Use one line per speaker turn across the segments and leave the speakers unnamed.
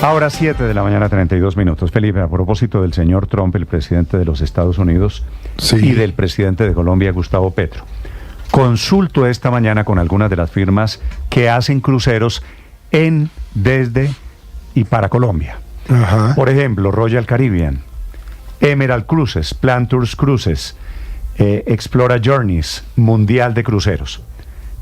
Ahora 7 de la mañana, 32 minutos. Felipe, a propósito del señor Trump, el presidente de los Estados Unidos,
Sí.
y del presidente de Colombia, Gustavo Petro. Consulto esta mañana con algunas de las firmas que hacen cruceros en, desde y para Colombia.
Ajá.
Por ejemplo, Royal Caribbean, Emerald Cruises, Planters Cruises, Explora Journeys, Mundial de Cruceros.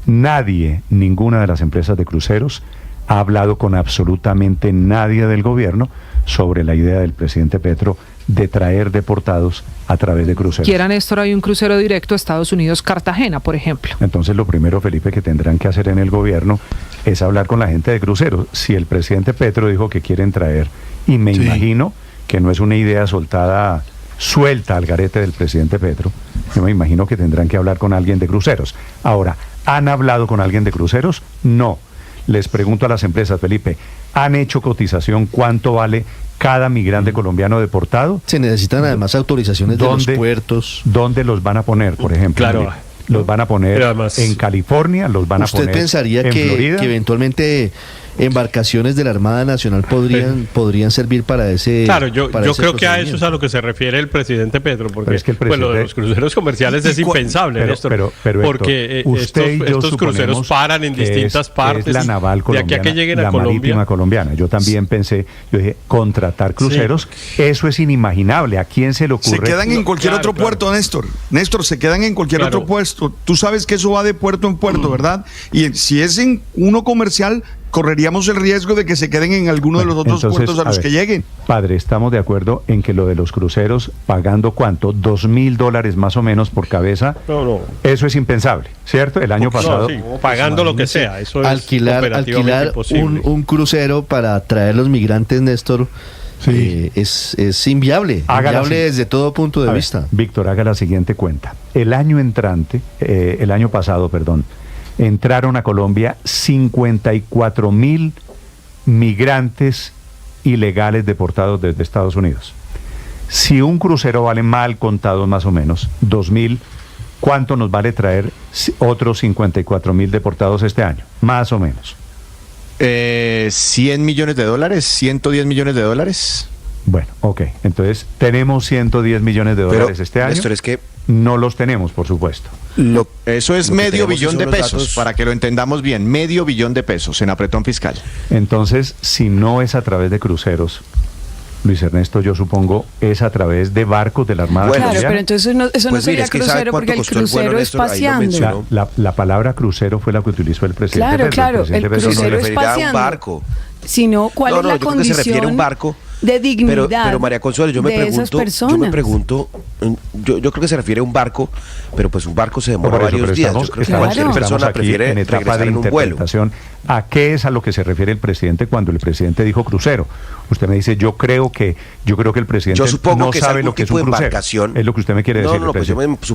Nadie, ninguna de las empresas de cruceros ha hablado con absolutamente nadie del gobierno sobre la idea del presidente Petro de traer deportados a través de cruceros.
Quiera, Néstor, hay un crucero directo a Estados Unidos, Cartagena, por ejemplo.
Entonces, lo primero, Felipe, que tendrán que hacer en el gobierno es hablar con la gente de cruceros. Si el presidente Petro dijo que quieren traer, y me
Sí.
imagino que no es una idea suelta al garete del presidente Petro, yo me imagino que tendrán que hablar con alguien de cruceros. Ahora, ¿han hablado con alguien de cruceros? No. Les pregunto a las empresas, Felipe, ¿han hecho cotización cuánto vale cada migrante colombiano deportado?
Se necesitan además autorizaciones de los puertos.
¿Dónde los van a poner, por ejemplo?
Claro.
¿Los van a poner
además,
en California? ¿Los van a poner
¿Usted pensaría
en
que
Florida?
eventualmente embarcaciones de la Armada Nacional podrían servir para ese?
Claro, yo
para ese
creo que a eso
procedimiento?
es a lo que se refiere el presidente Petro, porque
Pero es que el
pues, lo de
presidente-
los cruceros comerciales es impensable, Néstor,
pero,
porque
Héctor, usted y yo
estos cruceros
suponemos
paran en
que
distintas partes,
es la naval
de
colombiana,
aquí a que lleguen
la
a Colombia.
marítima colombiana. Yo también pensé, yo dije, contratar cruceros, eso es inimaginable. ¿A quién se le ocurre?
Se quedan en cualquier
Claro,
otro
claro.
puerto, Néstor. Néstor, se quedan en cualquier
Claro.
otro puesto. Tú sabes que eso va de puerto en puerto, ¿verdad? Y si es en uno comercial, correríamos el riesgo de que se queden en alguno de los otros
Entonces,
puertos a los
ver,
que lleguen.
Padre, estamos de acuerdo en que lo de los cruceros, pagando ¿cuánto? $2,000 más o menos por cabeza.
No.
Eso es impensable, ¿cierto? El año pasado.
No, sí, pagando lo que sea, eso es
Alquilar
operativamente imposible.
un crucero para traer los migrantes, Néstor, es inviable.
Hágala
Inviable
así.
desde todo punto de
A ver,
vista.
Víctor, haga la siguiente cuenta. El año pasado, entraron a Colombia 54,000 migrantes ilegales deportados desde Estados Unidos. Si un crucero vale mal contado más o menos 2,000, ¿cuánto nos vale traer otros 54,000 deportados este año? Más o menos.
100 millones de dólares, 110 millones de dólares.
Bueno, ok. Entonces, tenemos 110 millones de dólares
Pero,
este año.
Néstor, es que
No los tenemos, por supuesto.
eso es
Lo que
medio
tenemos
billón
son
de
los
pesos,
datos.
para que lo entendamos bien, medio billón de pesos en apretón fiscal.
Entonces, si no es a través de cruceros, Luis Ernesto, yo supongo, es a través de barcos de la Armada
Bueno,
Claro,
colombiana.
pero entonces eso no
Pues mire,
sería
es que ¿sabe
crucero,
cuánto
porque el
costó el vuelo,
crucero es
Néstor? Ahí lo
paseando.
mencionó.
La palabra crucero fue la que utilizó el presidente
Claro,
Petro.
claro,
presidente
el
Petro no
crucero
le-
es
referirá a un
paseando.
barco.
Sino, ¿cuál es la
yo creo que se refiere a
condición
un barco
de dignidad
pero María Consuelo, yo me
de esas
pregunto, yo creo que se refiere a un barco, pero pues un barco se demora
Por eso,
varios
pero
días.
estamos,
Yo creo que
Claro.
cualquier
estamos
persona
aquí
prefiere
en etapa
regresar
de
en un vuelo.
interpretación. ¿A qué es a lo que se refiere el presidente cuando el presidente dijo crucero? Usted me dice, yo creo que el presidente
Yo supongo
no
que es
sabe
algún
lo que es
tipo
un
de
crucero.
embarcación.
Es lo que usted me quiere decir.
No, pues yo
presidente.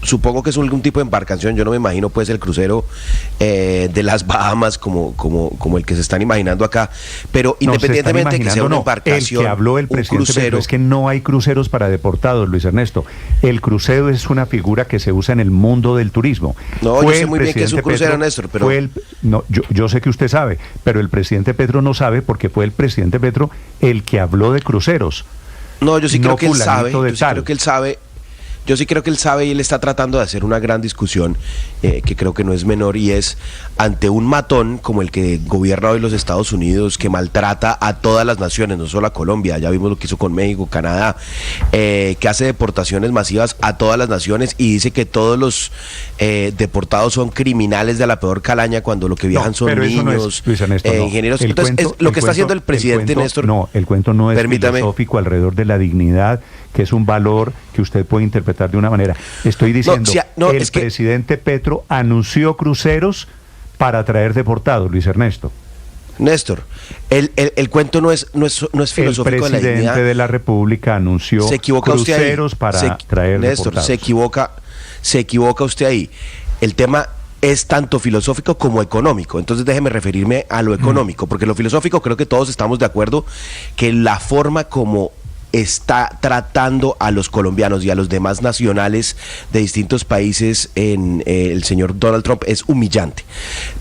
supongo que es algún tipo de embarcación. Yo no me imagino pues el crucero de las Bahamas como el que se están imaginando acá. Pero
No, se
independientemente
están
de que sea una
imaginando,
embarcación,
el que habló el
un
presidente Petro
crucero,
es que no hay cruceros para deportados, Luis Ernesto. El crucero es una figura que se usa en el mundo del turismo.
No, yo
Fue
sé
el
muy bien que es un
presidente
crucero,
Petro,
Néstor, pero-
no, yo sé que usted sabe, pero el presidente Petro no sabe porque fue el presidente Petro el que habló de cruceros.
No, yo sí
no
creo que él sabe.
fulanito de
Yo sí
tal.
creo que él sabe. Yo sí creo que él sabe y él está tratando de hacer una gran discusión que creo que no es menor, y es ante un matón como el que gobierna hoy los Estados Unidos, que maltrata a todas las naciones, no solo a Colombia. Ya vimos lo que hizo con México, Canadá, que hace deportaciones masivas a todas las naciones y dice que todos los deportados son criminales de la peor calaña, cuando lo que viajan son
pero eso no
niños,
es, Luis Ernesto, no.
ingenieros.
El
Entonces,
cuento-
es lo que está haciendo el
cuento-
presidente,
cuento-
Néstor.
No, el cuento no es
Permítame.
filosófico alrededor de la dignidad, que es un valor que usted puede interpretar de una manera. Estoy diciendo, el
es que-
presidente Petro anunció cruceros para traer deportados, Luis Ernesto.
Néstor, el cuento no es
El
filosófico de la
presidente
dignidad.
de la República anunció
Se equivoca usted ahí.
cruceros para traer
Néstor,
deportados.
se equivoca usted ahí. El tema es tanto filosófico como económico. Entonces déjeme referirme a lo económico, porque lo filosófico creo que todos estamos de acuerdo que la forma como está tratando a los colombianos y a los demás nacionales de distintos países en el señor Donald Trump es humillante.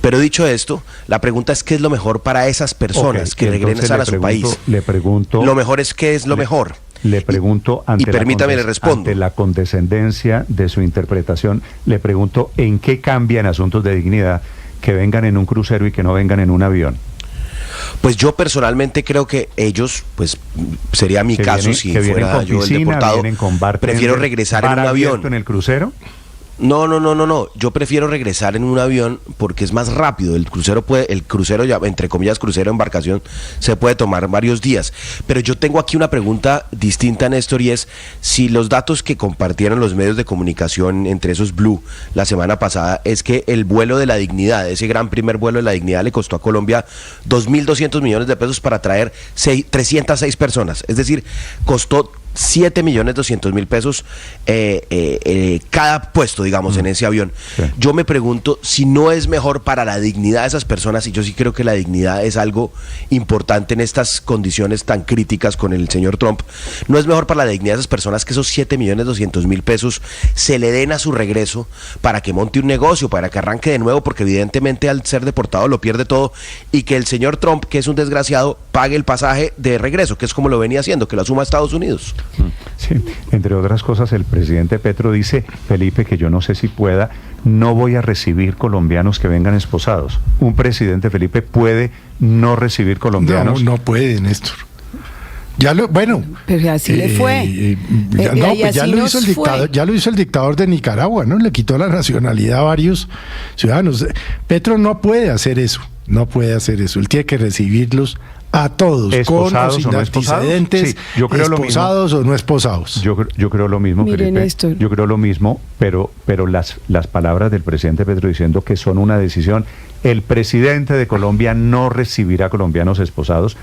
Pero dicho esto, la pregunta es: ¿qué es lo mejor para esas personas que regresan a su país?
Le pregunto.
Lo mejor es: ¿qué es lo mejor?
Le pregunto,
permítame, le respondo.
ante la condescendencia de su interpretación, le pregunto, ¿en qué cambia en asuntos de dignidad que vengan en un crucero y que no vengan en un avión?
Pues yo personalmente creo que ellos, pues sería mi caso si fuera yo el deportado, prefiero regresar en un avión.
¿En el crucero?
No. Yo prefiero regresar en un avión porque es más rápido. El crucero ya, entre comillas, crucero, embarcación, se puede tomar varios días. Pero yo tengo aquí una pregunta distinta, Néstor, y es si los datos que compartieron los medios de comunicación, entre esos Blue, la semana pasada, es que el vuelo de la dignidad, ese gran primer vuelo de la dignidad, le costó a Colombia 2.200 millones de pesos para traer 306 personas. Es decir, costó 7.200.000 pesos cada puesto, digamos, en ese avión.
Sí.
Yo me pregunto si no es mejor para la dignidad de esas personas, y yo sí creo que la dignidad es algo importante en estas condiciones tan críticas con el señor Trump. No es mejor para la dignidad de esas personas que esos 7.200.000 pesos se le den a su regreso para que monte un negocio, para que arranque de nuevo, porque evidentemente al ser deportado lo pierde todo, y que el señor Trump, que es un desgraciado, pague el pasaje de regreso, que es como lo venía haciendo, que lo asuma a Estados Unidos.
Sí, entre otras cosas, el presidente Petro dice: Felipe, que yo no sé si pueda, no voy a recibir colombianos que vengan esposados. ¿Un presidente, Felipe, puede no recibir colombianos?
No puede, Néstor.
Pero así le fue.
Ya lo hizo el dictador de Nicaragua, ¿no? Le quitó la nacionalidad a varios ciudadanos. Petro no puede hacer eso. Él tiene que recibirlos a todos,
¿esposados
con o sin
o no
antecedentes,
sí, yo creo
esposados o no esposados.
Yo creo lo mismo,
Mire,
Felipe.
Néstor.
Yo creo lo mismo, pero las palabras del presidente Petro diciendo que son una decisión. El presidente de Colombia no recibirá colombianos esposados.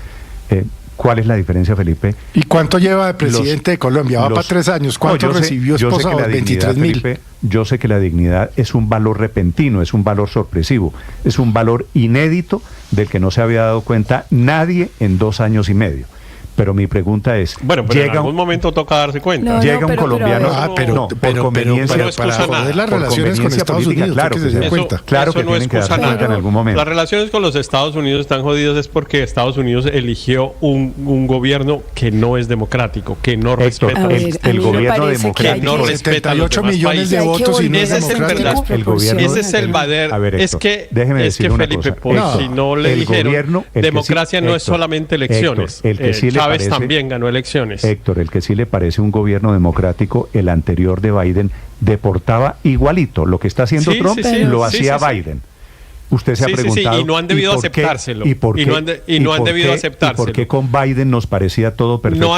¿Cuál es la diferencia, Felipe?
¿Y cuánto lleva de presidente de Colombia? Va para 3 años. ¿Cuánto recibió esposados? 23.000.
Yo sé que la dignidad es un valor repentino, es un valor sorpresivo, es un valor inédito del que no se había dado cuenta nadie en 2 años y medio. Pero mi pregunta es,
bueno, pero en algún momento toca darse cuenta.
Llega un colombiano,
por conveniencia, para joder las relaciones con Estados Unidos,
claro que se dé cuenta. Claro que tienen que darse cuenta en algún momento.
Las relaciones con los Estados Unidos están jodidas es porque Estados Unidos eligió un gobierno que no es democrático, que no respeta.
El gobierno democrático
que no respeta
78 millones de votos y no es democrático.
Ese es el verdadero. Es que Felipe, si no le dijeron, democracia no es solamente elecciones. Chávez también ganó elecciones.
Héctor, el que sí le parece un gobierno democrático, el anterior de Biden, deportaba igualito. Lo que está haciendo Trump lo hacía Biden. Usted se ha preguntado.
Y no han debido aceptárselo.
¿Y por qué?
Y no han debido aceptárselo.
¿Y por qué con Biden nos parecía todo perfecto?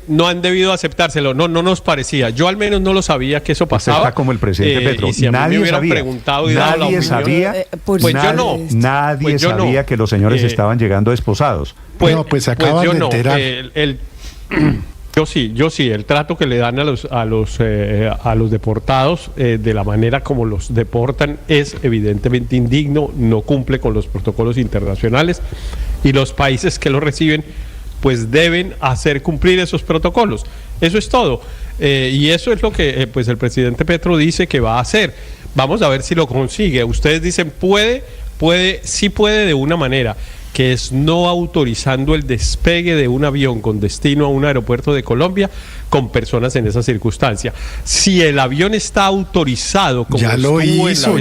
No han debido aceptárselo. No nos parecía. Yo al menos no lo sabía que eso pasaba.
Está como el presidente Petro.
Y si nadie me hubieran preguntado y dado la opinión,
nadie sabía que los señores estaban llegando esposados.
Pues se acaban de enterar.
Yo sí, el trato que le dan a los deportados, de la manera como los deportan, es evidentemente indigno, no cumple con los protocolos internacionales, y los países que lo reciben pues deben hacer cumplir esos protocolos. Eso es todo. Y eso es lo que pues el presidente Petro dice que va a hacer. Vamos a ver si lo consigue. Ustedes dicen sí puede de una manera, que es no autorizando el despegue de un avión con destino a un aeropuerto de Colombia con personas en esa circunstancia. Si el avión está autorizado, como
ya lo hizo,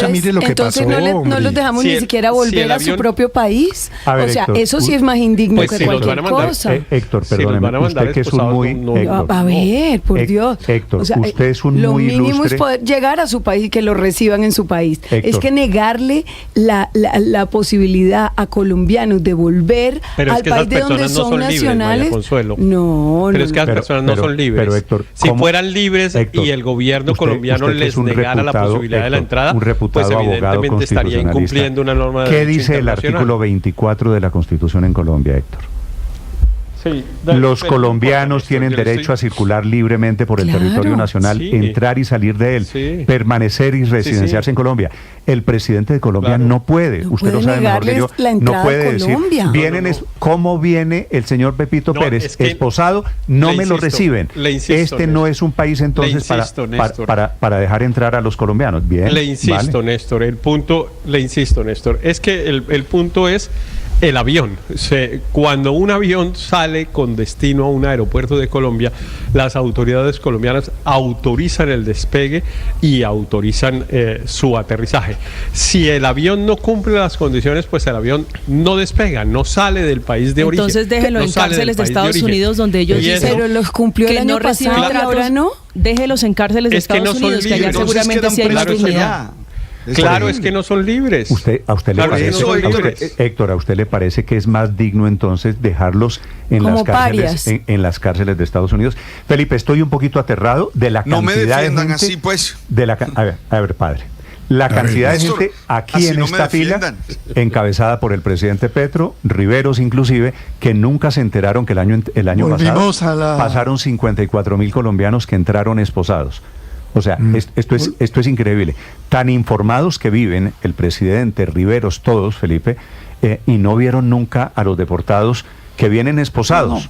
mire lo que pasó.
Entonces no los dejamos ni siquiera volver a su propio país.
A ver,
o sea,
Héctor,
eso sí es más indigno que cualquier cosa.
Héctor, perdóneme, usted que es un muy...
A ver, por Dios.
Héctor,
o sea,
usted es un muy ilustre...
Lo mínimo es poder llegar a su país y que lo reciban en su país.
Héctor.
Es que negarle la posibilidad a colombianos de volver al país de donde son nacionales. No,
pero es que las personas no son libres.
Pero Héctor,
si fueran libres, Héctor, y el gobierno colombiano les negara la posibilidad de la entrada, pues evidentemente estaría incumpliendo una norma de
¿Qué dice el artículo 24 de la Constitución en Colombia, Héctor? Los colombianos tienen derecho a circular libremente por el territorio nacional, entrar y salir de él, permanecer y residenciarse en Colombia. El presidente de Colombia no puede, usted lo sabe mejor que yo, no puede decir, ¿cómo viene el señor Pepito Pérez esposado? No me lo reciben. Este no es un país entonces para dejar entrar a los colombianos. Bien.
Le insisto, Néstor, Néstor, es que el punto es el avión. Cuando un avión sale con destino a un aeropuerto de Colombia, las autoridades colombianas autorizan el despegue y autorizan su aterrizaje. Si el avión no cumple las condiciones, pues el avión no despega, no sale del país de origen.
Entonces déjelo en cárceles de Estados Unidos donde ellos dicen,
pero los cumplió el año pasado y ahora no. Déjelos en cárceles de Estados Unidos, que allá seguramente sí hay más dignidad.
Claro, es que no son libres.
¿A usted le parece, Héctor, a usted le parece que es más digno entonces dejarlos en las cárceles de Estados Unidos? Felipe, estoy un poquito aterrado de la cantidad
no me defiendan
de gente,
así, pues.
A ver, padre. La cantidad de gente aquí en esta fila, encabezada por el presidente Petro, Riveros inclusive, que nunca se enteraron que el año pasado pasaron 54.000 colombianos que entraron esposados. O sea, esto es increíble. Tan informados que viven el presidente, Riveros, todos, Felipe, y no vieron nunca a los deportados que vienen esposados.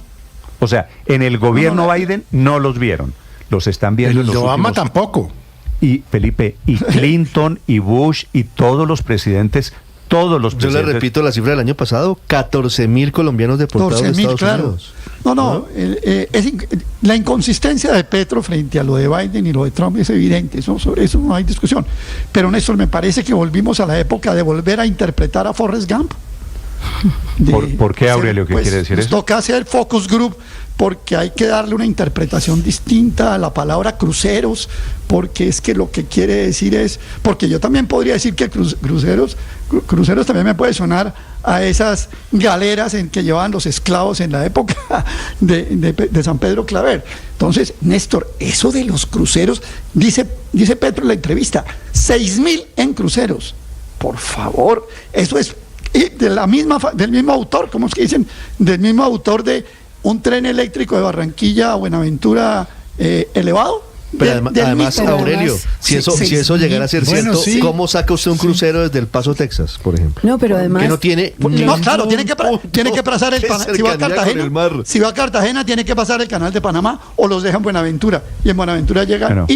O sea, en el gobierno Biden no los vieron. Los están viendo en los
Obama tampoco.
Y Felipe, y Clinton, y Bush, y todos los presidentes.
Yo le repito la cifra del año pasado, 14.000 colombianos deportados de Estados Unidos.
La inconsistencia de Petro frente a lo de Biden y lo de Trump es evidente, sobre eso no hay discusión. Pero Néstor, me parece que volvimos a la época de volver a interpretar a Forrest Gump.
¿Por qué, Aurelio? ¿Qué quiere decir eso?
Toca hacer focus group porque hay que darle una interpretación distinta a la palabra cruceros, porque es que lo que quiere decir es, porque yo también podría decir que cruceros también me puede sonar a esas galeras en que llevaban los esclavos en la época de San Pedro Claver. Entonces, Néstor, eso de los cruceros, dice Petro en la entrevista, 6.000 en cruceros. Por favor, eso es del mismo autor, ¿cómo es que dicen? Del mismo autor de un tren eléctrico de Barranquilla a Buenaventura elevado.
Pero además, Aurelio, si eso llegara a ser cierto, ¿cómo saca usted un crucero desde El Paso, Texas, por ejemplo?
No, pero además...
Que no tiene...
claro, tiene que pasar si va a Cartagena, tiene que pasar el canal de Panamá o los deja en Buenaventura. Y en Buenaventura llegan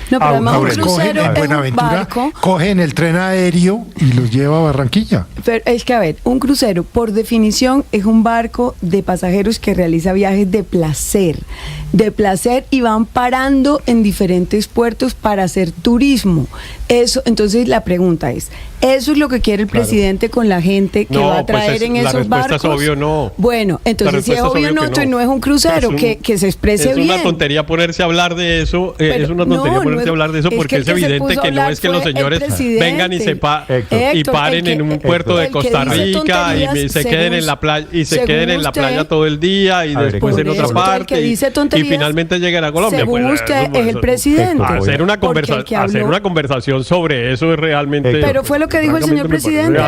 No, pero además un crucero es un barco.
Cogen el tren aéreo y los lleva a Barranquilla.
Pero es que, a ver, un crucero, por definición, es un barco de pasajeros que realiza viajes de placer y van parando en diferentes puertos para hacer turismo. Eso, entonces la pregunta es, ¿eso es lo que quiere el presidente con la gente que va a traer en esos barcos?
Es obvio, no.
Bueno, entonces si es obvio no, entonces no es un crucero, que se exprese bien.
Es una tontería ponerse a hablar de eso, porque es evidente que no es que los señores vengan y paren en un puerto de Costa Rica y se queden en la playa todo el día y después en otra parte y finalmente lleguen a Colombia.
Según usted es el presidente.
Hacer una conversación sobre eso es realmente...
Pero fue lo que dijo el señor presidente.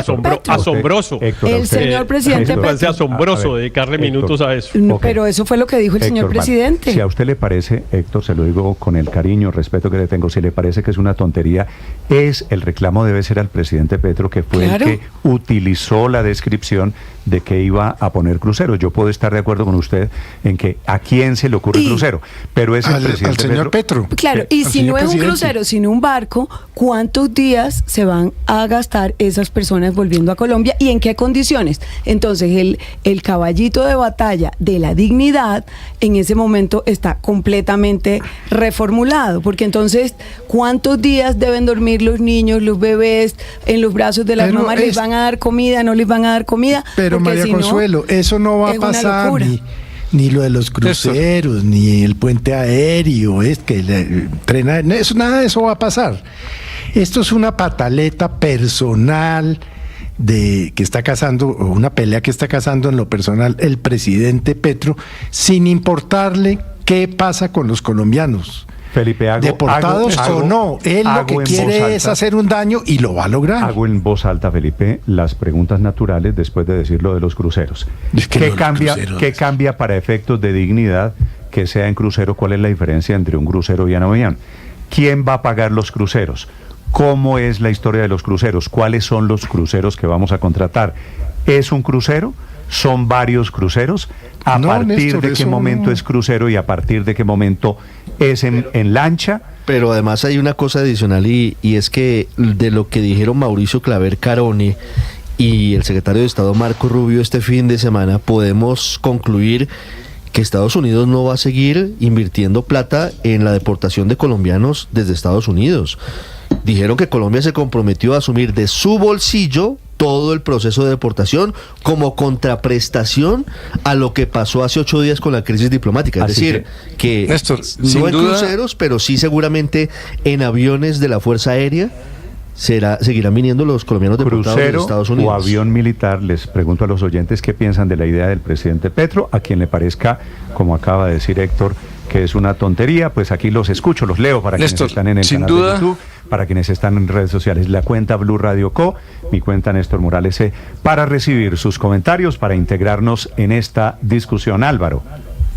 Asombroso.
El señor presidente.
Me parece asombroso dedicarle minutos a eso.
Pero eso fue lo que dijo el señor presidente.
Si a usted le parece, Héctor, se lo digo con el cariño, respeto que le tengo, si le parece que es una tontería, el reclamo debe ser al presidente Petro, que fue el que utilizó la descripción de que iba a poner cruceros. Yo puedo estar de acuerdo con usted en que a quién se le ocurre crucero, pero es el presidente
al señor Petro.
Claro, y si no es un crucero, sino un barco, ¿cuántos días se van a gastar esas personas volviendo a Colombia y en qué condiciones? Entonces, el caballito de batalla de la dignidad en ese momento está completamente reformulado, porque entonces, ¿cuántos días deben dormir los niños, los bebés en los brazos de las mamás? ¿Les van a dar comida? ¿No les van a dar comida?
Pero María Consuelo, eso no va a pasar, ni lo de los cruceros, ni el puente aéreo, nada de eso va a pasar. Esto es una pataleta personal que está cazando, o una pelea que está cazando en lo personal el presidente Petro, sin importarle qué pasa con los colombianos.
Felipe,
deportados o no. Él lo que quiere es hacer un daño y lo va a lograr.
Hago en voz alta, Felipe, las preguntas naturales después de decir lo de los cruceros. ¿Qué cambia para efectos de dignidad que sea en crucero? ¿Cuál es la diferencia entre un crucero y un avión? ¿Quién va a pagar los cruceros? ¿Cómo es la historia de los cruceros? ¿Cuáles son los cruceros que vamos a contratar? ¿Es un crucero? ¿Son varios cruceros? ¿A partir de qué momento es crucero y a partir de qué momento es en lancha?
Pero además hay una cosa adicional y es que de lo que dijeron Mauricio Claver Carone y el secretario de Estado Marco Rubio este fin de semana, podemos concluir que Estados Unidos no va a seguir invirtiendo plata en la deportación de colombianos desde Estados Unidos. Dijeron que Colombia se comprometió a asumir de su bolsillo todo el proceso de deportación como contraprestación a lo que pasó hace 8 días con la crisis diplomática. Es decir, que
Néstor,
no en cruceros, pero sí seguramente en aviones de la Fuerza Aérea seguirán viniendo los colombianos deportados de Estados Unidos.
O avión militar. Les pregunto a los oyentes qué piensan de la idea del presidente Petro, a quien le parezca, como acaba de decir Héctor, que es una tontería. Pues aquí los escucho, los leo para
Néstor,
quienes están en el canal de YouTube, para quienes están en redes sociales. La cuenta Blue Radio Co, mi cuenta Néstor Morales C, para recibir sus comentarios, para integrarnos en esta discusión. Álvaro.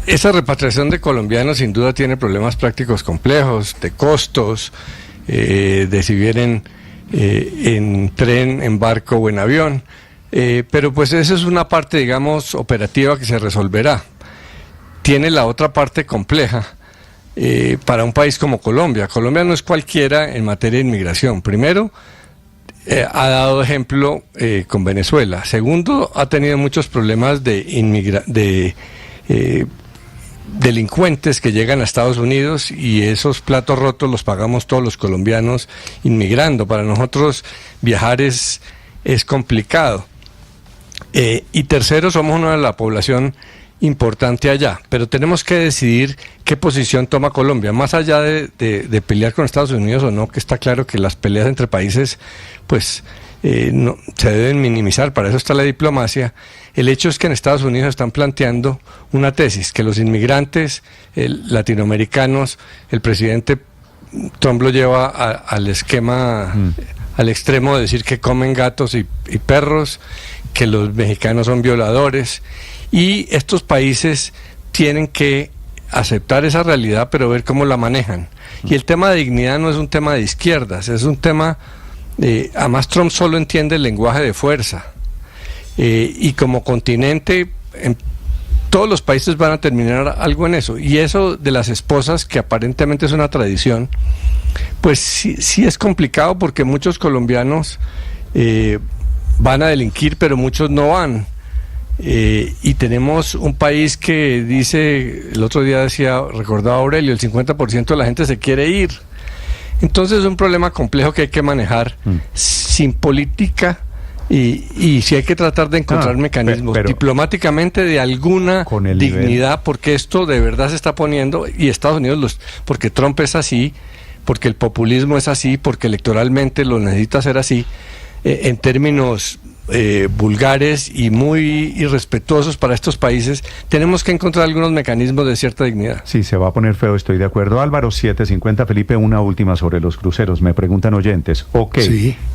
Esa repatriación de colombianos sin duda tiene problemas prácticos complejos, de costos, de si vienen en tren, en barco o en avión, pero pues esa es una parte, digamos, operativa que se resolverá. Tiene la otra parte compleja para un país como Colombia. Colombia no es cualquiera en materia de inmigración. Primero, ha dado ejemplo con Venezuela. Segundo, ha tenido muchos problemas de delincuentes que llegan a Estados Unidos y esos platos rotos los pagamos todos los colombianos inmigrando. Para nosotros viajar es complicado. Y tercero, somos una de la población importante allá, pero tenemos que decidir qué posición toma Colombia, más allá de pelear con Estados Unidos o no, que está claro que las peleas entre países pues no, se deben minimizar, para eso está la diplomacia. El hecho es que en Estados Unidos están planteando una tesis, que los inmigrantes latinoamericanos, el presidente Trump lo lleva al esquema, al extremo de decir que comen gatos y perros, que los mexicanos son violadores, y estos países tienen que aceptar esa realidad, pero ver cómo la manejan. Y el tema de dignidad no es un tema de izquierdas, es un tema, además Trump solo entiende el lenguaje de fuerza, y como continente todos los países van a terminar algo en eso, y eso de las esposas, que aparentemente es una tradición, pues sí es complicado, porque muchos colombianos van a delinquir, pero muchos no van. Y tenemos un país que dice, el otro día recordaba Aurelio, el 50% de la gente se quiere ir. Entonces es un problema complejo que hay que manejar sin política y sí hay que tratar de encontrar mecanismos diplomáticamente de alguna dignidad, porque esto de verdad se está poniendo, y Estados Unidos, porque Trump es así, porque el populismo es así, porque electoralmente lo necesita hacer así, en términos vulgares y muy irrespetuosos para estos países. Tenemos que encontrar algunos mecanismos de cierta dignidad.
Sí, se va a poner feo, estoy de acuerdo. Álvaro, 7:50, Felipe, una última sobre los cruceros. Me preguntan oyentes,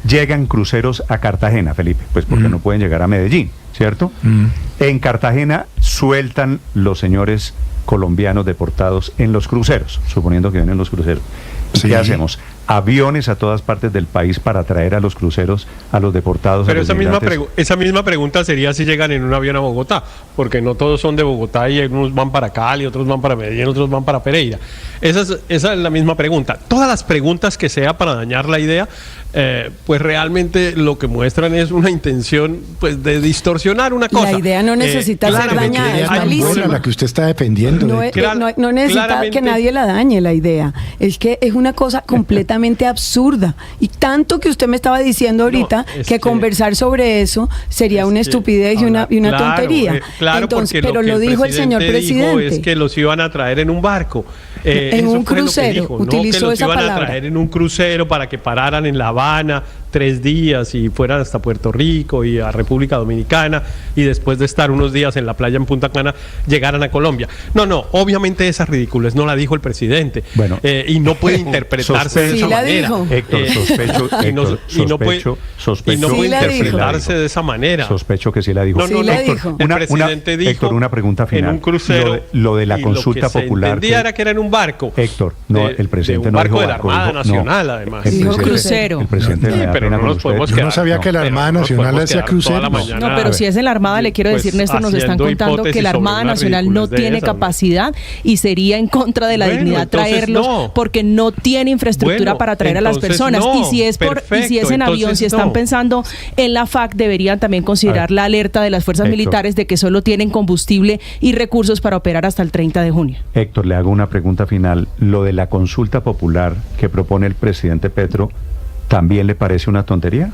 llegan cruceros a Cartagena, Felipe, pues porque no pueden llegar a Medellín, ¿cierto? En Cartagena sueltan los señores colombianos deportados en los cruceros, suponiendo que vienen los cruceros. ¿Qué hacemos? Aviones a todas partes del país para traer a los cruceros a los deportados.
Pero esa misma pregunta sería si llegan en un avión a Bogotá, porque no todos son de Bogotá y unos van para Cali, otros van para Medellín, otros van para Pereira. Esa es la misma pregunta. Todas las preguntas que sea para dañar la idea, pues realmente lo que muestran es una intención pues de distorsionar una cosa.
La idea no necesita ser dañada, es malísima.
La que usted está defendiendo.
No necesita que nadie la dañe la idea. Es que es una cosa completamente absurda, y tanto que usted me estaba diciendo ahorita que conversar sobre eso sería una estupidez y una tontería.
Entonces,
pero lo dijo el señor presidente.
Es que los iban a traer en un barco,
en un crucero,
utilizó esa palabra. Que los iban a traer en un crucero para que pararan en La Habana, 3 días y fueran hasta Puerto Rico y a República Dominicana y después de estar unos días en la playa en Punta Cana llegaran a Colombia. No, obviamente esa ridiculez no la dijo el presidente.
Bueno,
y no puede interpretarse de esa manera.
Héctor, sospecho
y no puede interpretarse de esa manera.
Sospecho que sí la dijo.
No,
Héctor,
el presidente dijo
Héctor, una pregunta final.
En un crucero.
Lo de la consulta popular.
Se entendía era que era en un barco.
Héctor, el presidente
no dijo
barco.
De la Armada Nacional, además.
Dijo crucero.
El presidente
pero no nos podemos
Yo no sabía que la Armada Nacional le decía crucero.
No, pero si es en la Armada, le quiero decir, Néstor, nos están contando que la Armada Nacional no tiene capacidad y sería en contra de la dignidad traerlos porque no tiene infraestructura para traer a las personas. Y si es en avión, si están pensando en la FAC, deberían también considerar la alerta de las fuerzas militares de que solo tienen combustible y recursos para operar hasta el 30 de junio.
Héctor, le hago una pregunta final. Lo de la consulta popular que propone el presidente Petro, ¿también le parece una tontería?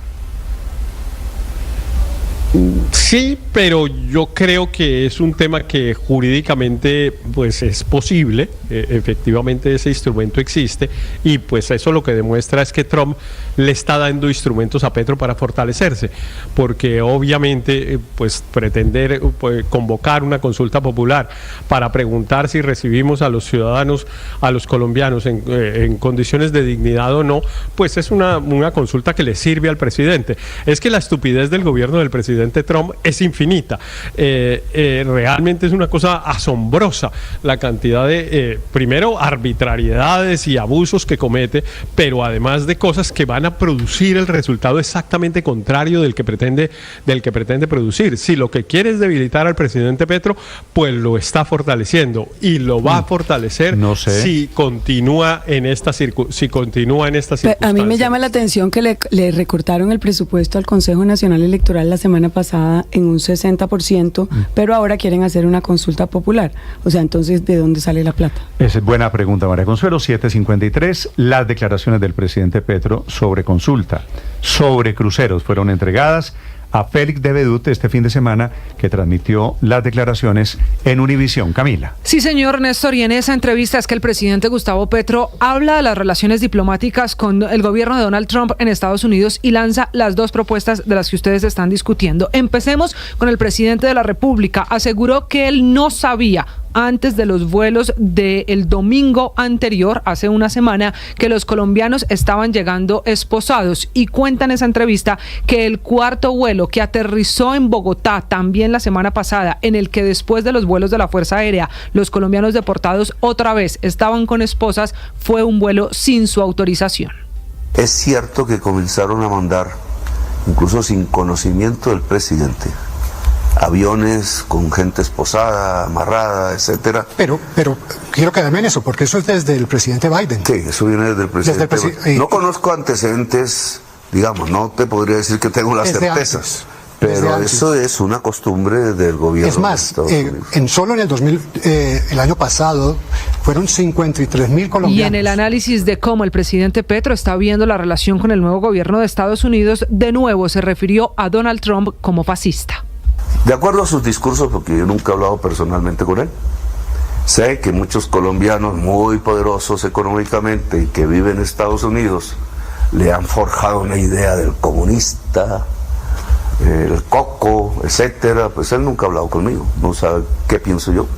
Sí, pero yo creo que es un tema que jurídicamente pues es posible, efectivamente ese instrumento existe y pues eso lo que demuestra es que Trump le está dando instrumentos a Petro para fortalecerse, porque obviamente pues pretender convocar una consulta popular para preguntar si recibimos a los ciudadanos, a los colombianos en condiciones de dignidad o no, pues es una consulta que le sirve al presidente. Es que la estupidez del gobierno del presidente Trump es infinita. Realmente es una cosa asombrosa la cantidad de, primero, arbitrariedades y abusos que comete, pero además de cosas que van a producir el resultado exactamente contrario del que pretende producir. Si lo que quiere es debilitar al presidente Petro, pues lo está fortaleciendo y lo va a fortalecer si continúa en esta circunstancia.
A mí me llama la atención que le recortaron el presupuesto al Consejo Nacional Electoral la semana pasada en un 60%, pero ahora quieren hacer una consulta popular. O sea, entonces, ¿de dónde sale la plata?
Esa es buena pregunta, María Consuelo. 7:53, las declaraciones del presidente Petro sobre consulta, sobre cruceros fueron entregadas a Félix de Bedut este fin de semana, que transmitió las declaraciones en Univisión. Camila.
Sí, señor Néstor, y en esa entrevista es que el presidente Gustavo Petro habla de las relaciones diplomáticas con el gobierno de Donald Trump en Estados Unidos y lanza las dos propuestas de las que ustedes están discutiendo. Empecemos con el presidente de la República. Aseguró que él no sabía antes de los vuelos del domingo anterior, hace una semana, que los colombianos estaban llegando esposados, y cuenta en esa entrevista que el cuarto vuelo que aterrizó en Bogotá también la semana pasada, en el que después de los vuelos de la Fuerza Aérea los colombianos deportados otra vez estaban con esposas, fue un vuelo sin su autorización.
Es cierto que comenzaron a mandar, incluso sin conocimiento del presidente, aviones con gente esposada, amarrada, etcétera.
Pero quiero quedarme en eso, porque eso es desde el presidente Biden.
Sí, eso viene desde el presidente. No conozco antecedentes, digamos, no te podría decir que tengo las certezas, pero eso es una costumbre del gobierno.
Es más, solo en el año pasado fueron 53,000 colombianos.
Y en el análisis de cómo el presidente Petro está viendo la relación con el nuevo gobierno de Estados Unidos, de nuevo se refirió a Donald Trump como fascista.
De acuerdo a sus discursos, porque yo nunca he hablado personalmente con él, sé que muchos colombianos muy poderosos económicamente y que viven en Estados Unidos le han forjado una idea del comunista, el coco, etcétera. Pues él nunca ha hablado conmigo, no sabe qué pienso yo,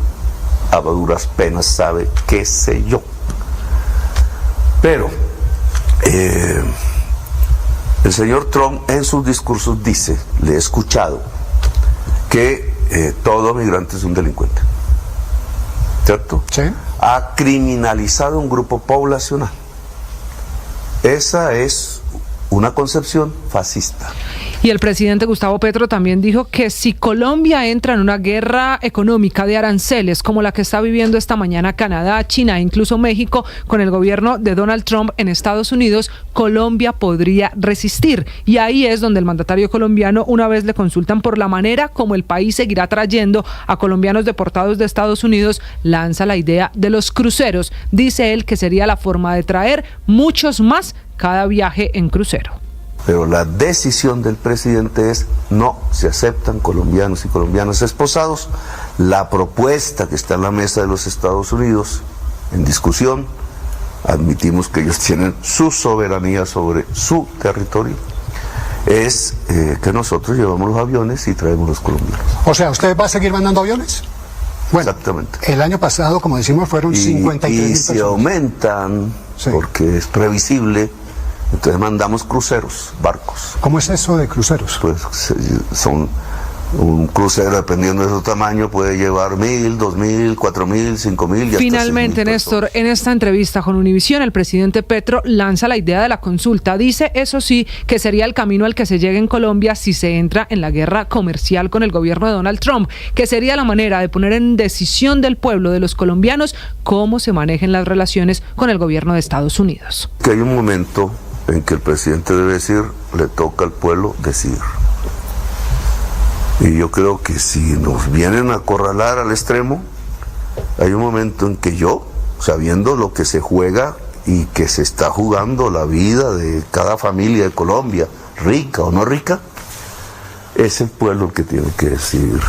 a duras penas sabe qué sé yo. Pero el señor Trump en sus discursos dice, le he escuchado, que todo migrante es un delincuente, ¿cierto?
Sí.
Ha criminalizado un grupo poblacional. Esa es una concepción fascista.
Y el presidente Gustavo Petro también dijo que si Colombia entra en una guerra económica de aranceles como la que está viviendo esta mañana Canadá, China e incluso México con el gobierno de Donald Trump en Estados Unidos, Colombia podría resistir. Y ahí es donde el mandatario colombiano, una vez le consultan por la manera como el país seguirá trayendo a colombianos deportados de Estados Unidos, lanza la idea de los cruceros. Dice él que sería la forma de traer muchos más cada viaje en crucero.
Pero la decisión del presidente es: no se aceptan colombianos y colombianas esposados. La propuesta que está en la mesa de los Estados Unidos en discusión, admitimos que ellos tienen su soberanía sobre su territorio, es que nosotros llevamos los aviones y traemos los colombianos.
O sea, ¿usted va a seguir mandando aviones? Bueno,
exactamente.
El año pasado, como decimos, fueron 53.000
personas. Y si aumentan, sí, porque es previsible, entonces mandamos cruceros, barcos.
¿Cómo es eso de cruceros?
Pues son... Un crucero, dependiendo de su tamaño, puede llevar 1.000, 2.000, 4.000, 5.000.
Finalmente, Néstor, en esta entrevista con Univisión, el presidente Petro lanza la idea de la consulta. Dice, eso sí, que sería el camino al que se llegue en Colombia si se entra en la guerra comercial con el gobierno de Donald Trump, que sería la manera de poner en decisión del pueblo, de los colombianos, cómo se manejen las relaciones con el gobierno de Estados Unidos.
Que hay un momento en que el presidente debe decir, le toca al pueblo decidir. Y yo creo que si nos vienen a acorralar al extremo, hay un momento en que yo, sabiendo lo que se juega y que se está jugando la vida de cada familia de Colombia, rica o no rica, es el pueblo el que tiene que decidir.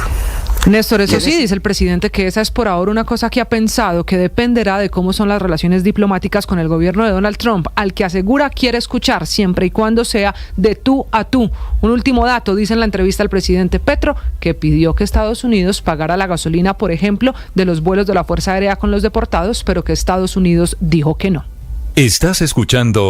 Néstor, eso sí, dice el presidente que esa es por ahora una cosa que ha pensado, que dependerá de cómo son las relaciones diplomáticas con el gobierno de Donald Trump, al que asegura quiere escuchar siempre y cuando sea de tú a tú. Un último dato, dice en la entrevista al presidente Petro, que pidió que Estados Unidos pagara la gasolina, por ejemplo, de los vuelos de la Fuerza Aérea con los deportados, pero que Estados Unidos dijo que no.
Estás escuchando